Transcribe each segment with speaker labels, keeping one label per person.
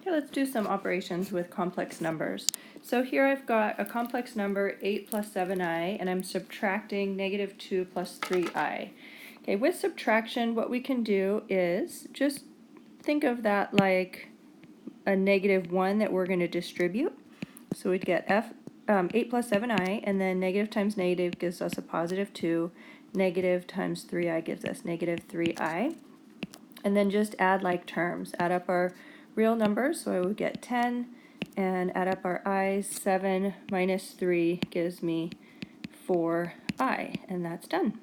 Speaker 1: Okay, let's do some operations with complex numbers. So here I've got a complex number 8 plus 7i, and I'm subtracting negative 2 plus 3i. Okay, with subtraction, what we can do is just think of that like a negative 1 that we're going to distribute. So we'd get 8 plus 7i, and then negative times negative gives us a positive 2. Negative times 3i gives us negative 3i. And then just add like terms. Add up our real numbers, so I would get 10, and add up our i's. 7 minus 3 gives me 4i, and that's done.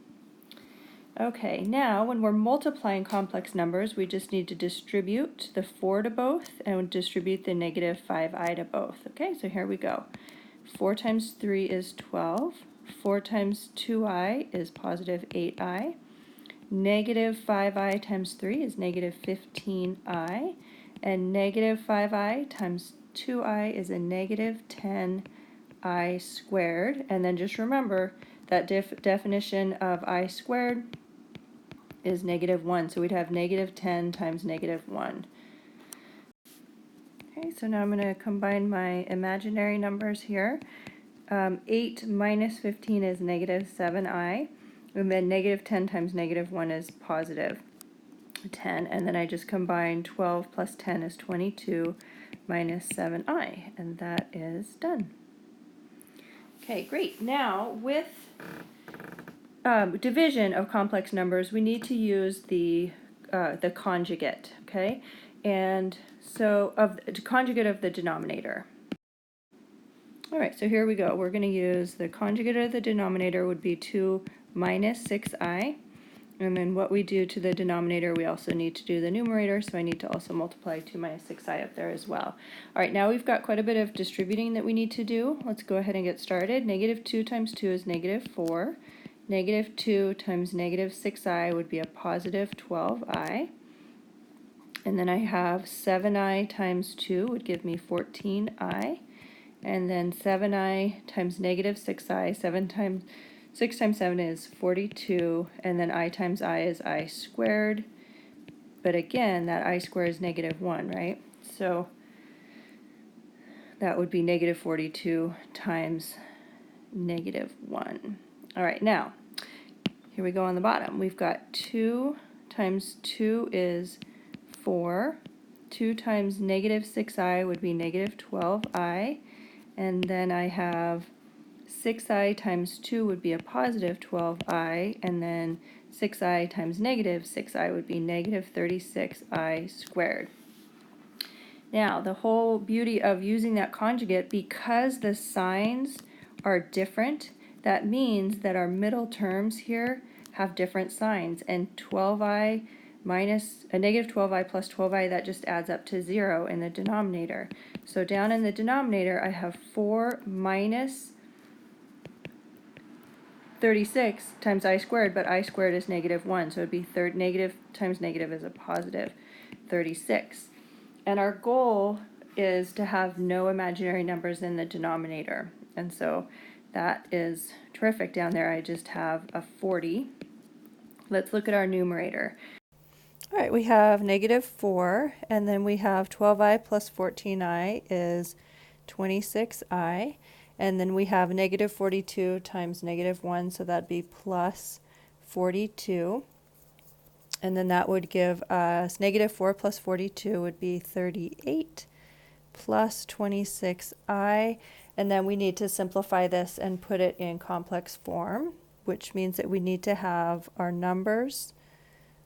Speaker 1: Okay, now when we're multiplying complex numbers, we just need to distribute the 4 to both and distribute the negative 5i to both. Okay, so here we go. 4 times 3 is 12. 4 times 2i is positive 8i. Negative 5i times 3 is negative 15i. And negative 5i times 2i is a negative 10i squared. And then just remember that definition of I squared is negative 1. So we'd have negative 10 times negative 1. Okay, so now I'm going to combine my imaginary numbers here. 8 minus 15 is negative 7i. And then negative 10 times negative 1 is positive 10. And then I just combine 12 plus 10 is 22 minus 7i. And that is done. Okay, great. Now with division of complex numbers, we need to use the conjugate, okay? And so the conjugate of the denominator. All right, so here we go. We're going to use the conjugate of the denominator would be 2 minus 6i. And then what we do to the denominator, we also need to do the numerator, so I need to also multiply 2 minus 6i up there as well. All right, now we've got quite a bit of distributing that we need to do. Let's go ahead and get started. Negative 2 times 2 is negative 4. Negative 2 times negative 6i would be a positive 12i. And then I have 7i times 2 would give me 14i. And then 7i times negative 6i, 6 times 7 is 42, and then I times I is I squared. But again, that I squared is negative 1, right? So that would be negative 42 times negative 1. All right, now, here we go on the bottom. We've got 2 times 2 is 4. 2 times negative 6i would be negative 12i. And then I have 6i times 2 would be a positive 12i, and then 6i times negative 6i would be negative 36i squared. Now, the whole beauty of using that conjugate, because the signs are different, that means that our middle terms here have different signs, and 12i minus a negative 12i plus 12i, that just adds up to 0 in the denominator. So down in the denominator, I have 4 minus 36 times I squared, but I squared is negative 1, so it would be negative times negative is a positive 36. And our goal is to have no imaginary numbers in the denominator. And so that is terrific down there. I just have a 40. Let's look at our numerator. All right, we have negative 4, and then we have 12i plus 14i is 26i. And then we have negative 42 times negative 1, so that'd be plus 42. And then that would give us negative 4 plus 42 would be 38 plus 26i. And then we need to simplify this and put it in complex form, which means that we need to have our numbers,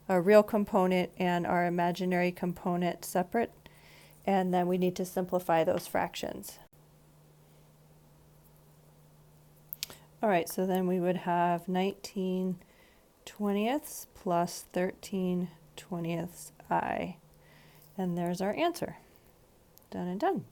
Speaker 1: our real component and our imaginary component separate. And then we need to simplify those fractions. All right, so then we would have 19 20ths plus 13 20ths I. And there's our answer. Done and done.